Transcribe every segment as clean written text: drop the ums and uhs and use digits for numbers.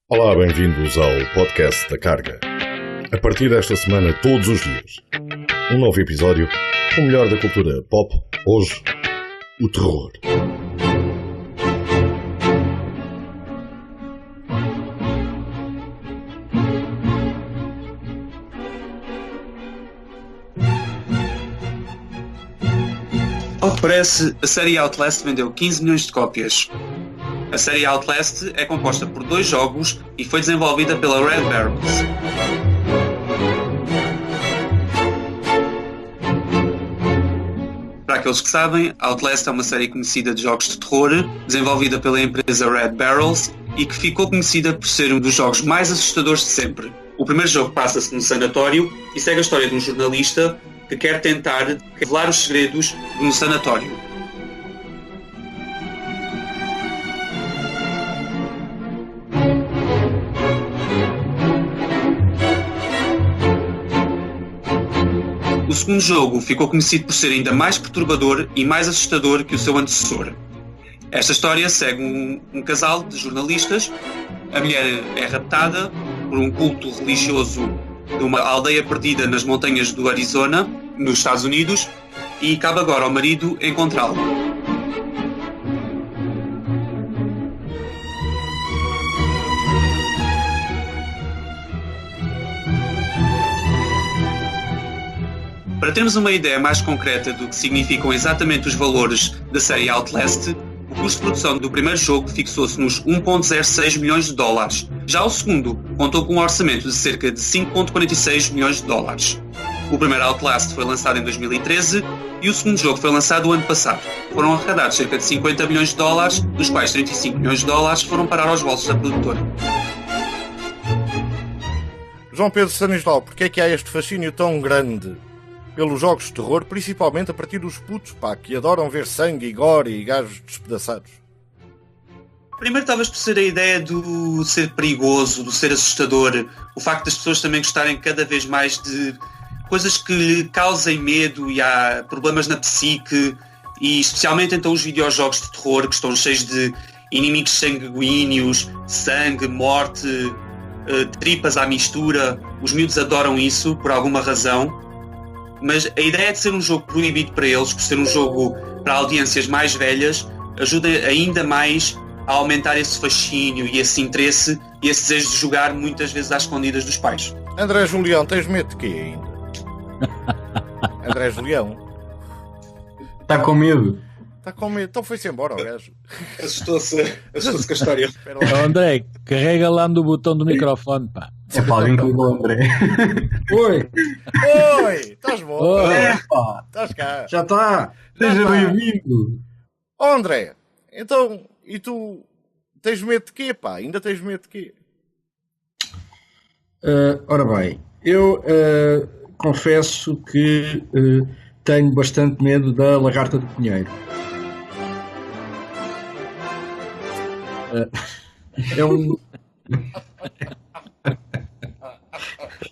Olá, bem-vindos ao podcast da Carga. A partir desta semana, todos os dias, um novo episódio com o melhor da cultura pop, hoje, o terror. Ao que parece, a série Outlast vendeu 15 milhões de cópias. A série Outlast é composta por 2 jogos e foi desenvolvida pela Red Barrels. Para aqueles que sabem, Outlast é uma série conhecida de jogos de terror, desenvolvida pela empresa Red Barrels e que ficou conhecida por ser um dos jogos mais assustadores de sempre. O primeiro jogo passa-se num sanatório e segue a história de um jornalista que quer tentar revelar os segredos de um sanatório. O segundo jogo ficou conhecido por ser ainda mais perturbador e mais assustador que o seu antecessor. Esta história segue um casal de jornalistas. A mulher é raptada por um culto religioso de uma aldeia perdida nas montanhas do Arizona, nos Estados Unidos, e cabe agora ao marido encontrá-lo. Para termos uma ideia mais concreta do que significam exatamente os valores da série Outlast, o custo de produção do primeiro jogo fixou-se nos 1,06 milhões de dólares. Já o segundo contou com um orçamento de cerca de 5,46 milhões de dólares. O primeiro Outlast foi lançado em 2013 e o segundo jogo foi lançado o ano passado. Foram arrecadados cerca de 50 milhões de dólares, dos quais 35 milhões de dólares foram parar aos bolsos da produtora. João Pedro Stanislau, porquê é que há este fascínio tão grande pelos jogos de terror, principalmente a partir dos putos, que adoram ver sangue e gore e gajos despedaçados? Primeiro, talvez por ser a ideia do ser perigoso, do ser assustador, o facto das pessoas também gostarem cada vez mais de coisas que lhe causem medo e há problemas na psique, e especialmente então os videojogos de terror que estão cheios de inimigos sanguíneos, sangue, morte, tripas à mistura. Os miúdos adoram isso por alguma razão. Mas a ideia de ser um jogo proibido para eles, por ser um jogo para audiências mais velhas, ajuda ainda mais a aumentar esse fascínio e esse interesse e esse desejo de jogar muitas vezes às escondidas dos pais. André Julião, tens medo de quê ainda? André Julião? Está com medo? Está com medo, então foi-se embora o gajo. Assustou-se com a história. André, carrega lá no botão do microfone, pá. É para alguém que ligou o André. Oi! Oi! Estás bom? É, pá! Estás cá? Já está! Seja bem-vindo! Oh André, então, e tu tens medo de quê, pá? Ainda tens medo de quê? Ora bem, eu confesso que tenho bastante medo da lagarta do pinheiro.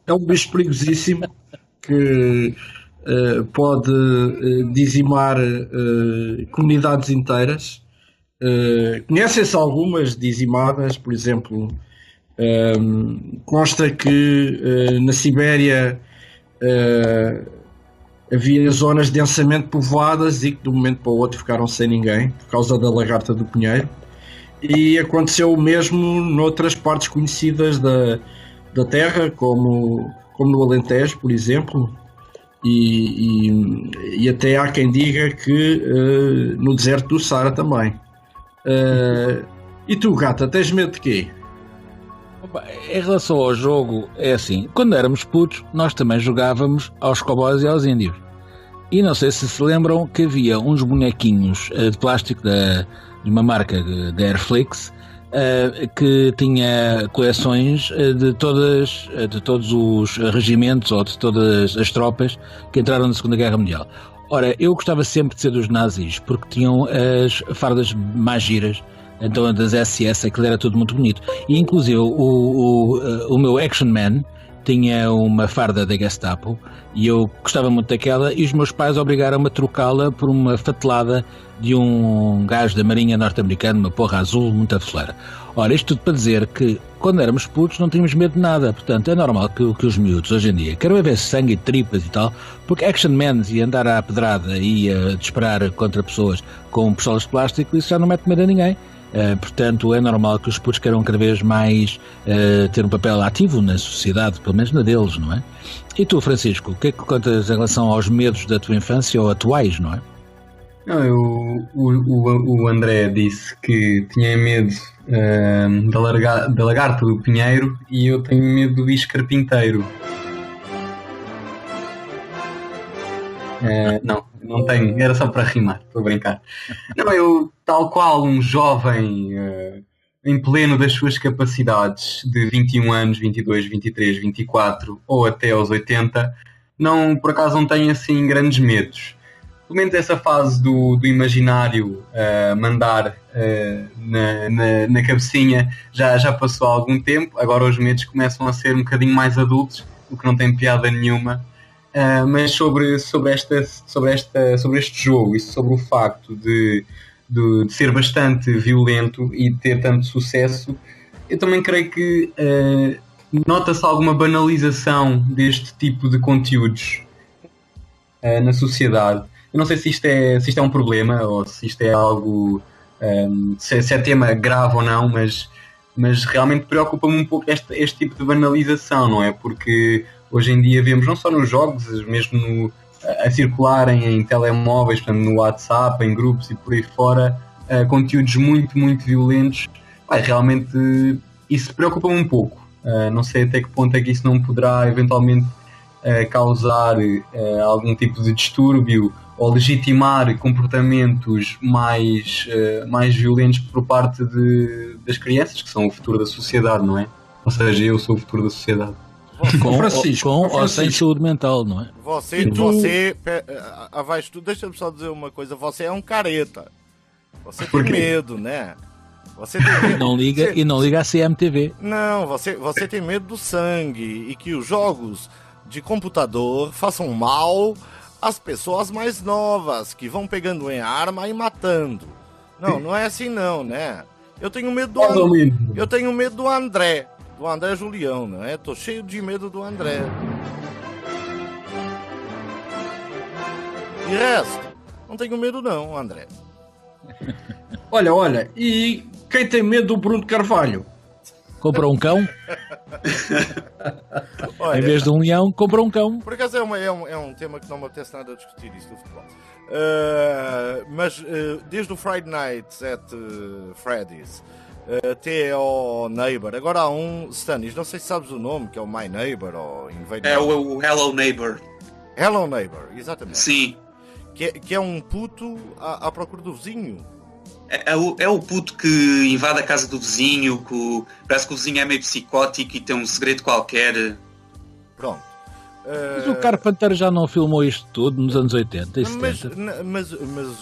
É um bicho perigosíssimo que pode dizimar comunidades inteiras. Conhecem-se algumas dizimadas, por exemplo, consta que na Sibéria havia zonas densamente povoadas e que de um momento para o outro ficaram sem ninguém por causa da lagarta do pinheiro. E aconteceu o mesmo noutras partes conhecidas da Terra, como no Alentejo, por exemplo, e até há quem diga que no deserto do Saara também. E tu, gata, tens medo de quê? Em relação ao jogo, é assim, quando éramos putos, nós também jogávamos aos cowboys e aos índios. E não sei se lembram que havia uns bonequinhos de plástico de uma marca da Airflix, que tinha coleções de todos os regimentos ou de todas as tropas que entraram na Segunda Guerra Mundial. Ora, eu gostava sempre de ser dos nazis, porque tinham as fardas mais giras, então das SS, aquilo era tudo muito bonito. E inclusive o meu Action Man tinha uma farda da Gestapo e eu gostava muito daquela, e os meus pais obrigaram-me a trocá-la por uma fatelada de um gajo da Marinha norte-americana, uma porra azul, muito afoleira. Ora, isto tudo para dizer que quando éramos putos não tínhamos medo de nada, portanto é normal que os miúdos hoje em dia queiram ver sangue e tripas e tal, porque Action Man e andar à pedrada e a disparar contra pessoas com pistolas de plástico, isso já não mete medo a ninguém. Portanto, é normal que os putos queiram cada vez mais ter um papel ativo na sociedade, pelo menos na deles, não é? E tu, Francisco, o que é que contas em relação aos medos da tua infância ou atuais, não é? Não, o André disse que tinha medo da lagarta do pinheiro e eu tenho medo do bicho carpinteiro. Não tenho, era só para rimar, estou a brincar. Não, eu, tal qual um jovem em pleno das suas capacidades de 21 anos, 22, 23, 24 ou até aos 80, por acaso não tenho assim grandes medos. Pelo menos essa fase do imaginário mandar na cabecinha já passou há algum tempo. Agora os medos começam a ser um bocadinho mais adultos, o que não tem piada nenhuma. Mas sobre este jogo e sobre o facto de ser bastante violento e de ter tanto sucesso, eu também creio que nota-se alguma banalização deste tipo de conteúdos na sociedade. Eu não sei se isto é um problema ou se isto é algo, se é tema grave ou não, mas realmente preocupa-me um pouco este tipo de banalização, não é? Porque hoje em dia vemos não só nos jogos, mesmo a circularem em telemóveis, portanto, no WhatsApp, em grupos e por aí fora, conteúdos muito, muito violentos. Realmente isso preocupa-me um pouco. Não sei até que ponto é que isso não poderá eventualmente causar algum tipo de distúrbio ou legitimar comportamentos mais violentos por parte das crianças, que são o futuro da sociedade, não é? Ou seja, eu sou o futuro da sociedade. Com ou sem saúde mental, não é? Deixa-me só dizer uma coisa, você é um careta. Você tem medo, né? Você tem medo. Não liga à CMTV. Não, você tem medo do sangue e que os jogos de computador façam mal às pessoas mais novas, que vão pegando em arma e matando. Não é assim não, né? Eu tenho medo do André. Do André Julião, não é? Tô cheio de medo do André. E resto, não tenho medo não, André. Olha, e quem tem medo do Bruno Carvalho? Compra um cão. Olha, em vez de um leão, compra um cão. Por acaso é um tema que não me apetece nada a discutir, isso do futebol. Mas desde o Friday Night at Freddy's até ao Neighbor, agora há um, Stanis, não sei se sabes o nome, que é o My Neighbor ou Invade. É o Hello Neighbor. Hello Neighbor, exatamente. Sim. Que é um puto à procura do vizinho. É o puto que invade a casa do vizinho, parece que o vizinho é meio psicótico e tem um segredo qualquer. Pronto. Mas o Carpenter já não filmou isto tudo nos anos 80 e 70? Mas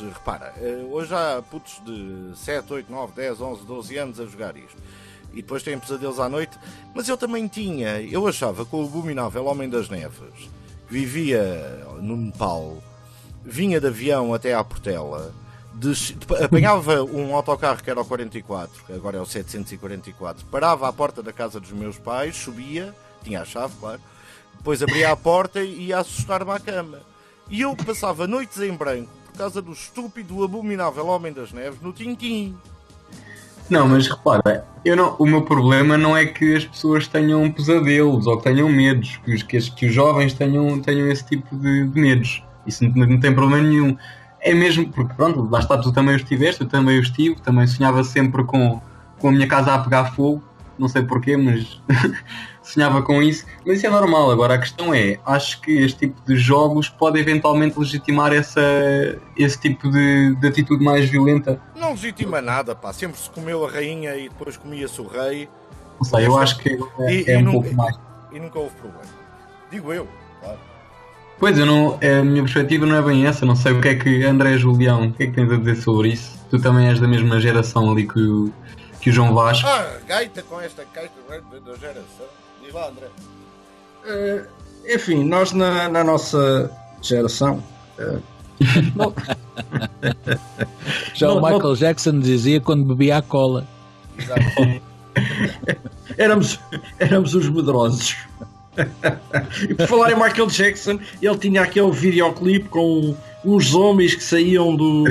repara, hoje há putos de 7, 8, 9, 10, 11, 12 anos a jogar isto. E depois têm pesadelos à noite. Mas eu também eu achava que o abominável Homem das Neves, que vivia no Nepal, vinha de avião até à Portela, apanhava um autocarro que era o 44, que agora é o 744, parava à porta da casa dos meus pais, subia, tinha a chave, claro, depois abria a porta e ia assustar-me à cama. E eu passava noites em branco por causa do estúpido, abominável Homem das Neves no Tintim. Não, mas repara, o meu problema não é que as pessoas tenham pesadelos ou que tenham medos, que os jovens tenham esse tipo de medos. Isso não tem problema nenhum. É mesmo, porque pronto, lá está, tu também os tiveste, eu também os tive, também sonhava sempre com a minha casa a pegar fogo, não sei porquê, mas sonhava com isso. Mas isso é normal. Agora a questão é, acho que este tipo de jogos pode eventualmente legitimar esse tipo de atitude mais violenta. Não legitima nada, pá, sempre se comeu a rainha e depois comia-se o rei. Não sei, eu acho que é um pouco mais. E nunca houve problema. Digo eu, claro. Pois, a minha perspectiva não é bem essa, não sei o que é que André Julião, o que é que tens a dizer sobre isso? Tu também és da mesma geração ali que o João Vasco. Gaita com esta caixa da geração. Diz lá, André. Enfim, nós na nossa geração... Já o Michael Jackson dizia quando bebia a cola. Exato. éramos os medrosos. E por falar em Michael Jackson, ele tinha aquele videoclipe com uns homens que saíam do...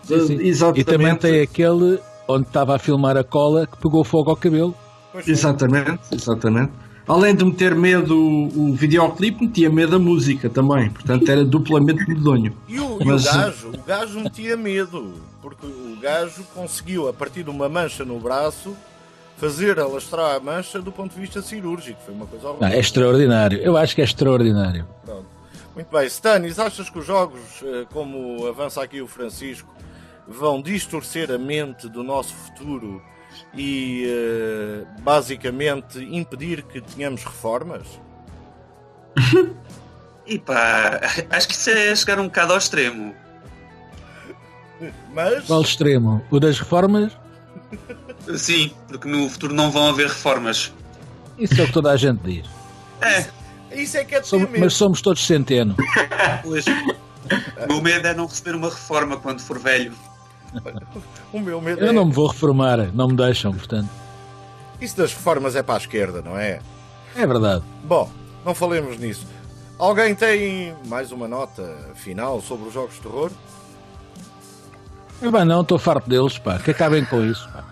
Sim. Exatamente. E também tem aquele onde estava a filmar a cola que pegou fogo ao cabelo. Exatamente. Além de meter medo o videoclipe, metia medo a música também. Portanto, era duplamente medonho. E o gajo metia medo, porque o gajo conseguiu, a partir de uma mancha no braço, fazer alastrar a mancha do ponto de vista cirúrgico. Foi uma coisa horrível. É extraordinário. Eu acho que é extraordinário. Pronto. Muito bem. Stanis, achas que os jogos, como avança aqui o Francisco, vão distorcer a mente do nosso futuro e basicamente impedir que tenhamos reformas? E pá, acho que isso é chegar um bocado ao extremo. Mas... Qual extremo? O das reformas? Sim, porque no futuro não vão haver reformas. Isso é o que toda a gente diz. Isso é que é de ter medo. Mas somos todos centeno. Pois, o meu medo é não receber uma reforma quando for velho. O meu medo Eu não me vou reformar, não me deixam, portanto. Isso das reformas é para a esquerda, não é? É verdade. Bom, não falemos nisso. Alguém tem mais uma nota final sobre os jogos de terror? Não, estou farto deles, pá. Que acabem com isso, pá.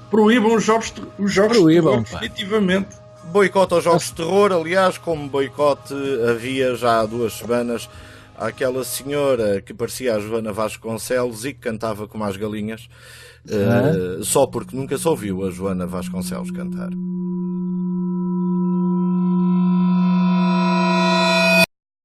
Proíbam os jogos Proíbam, de terror, definitivamente. Boicote aos jogos de terror, aliás, como boicote havia já há 2 semanas aquela senhora que parecia a Joana Vasconcelos e que cantava como as galinhas, só porque nunca se ouviu a Joana Vasconcelos cantar.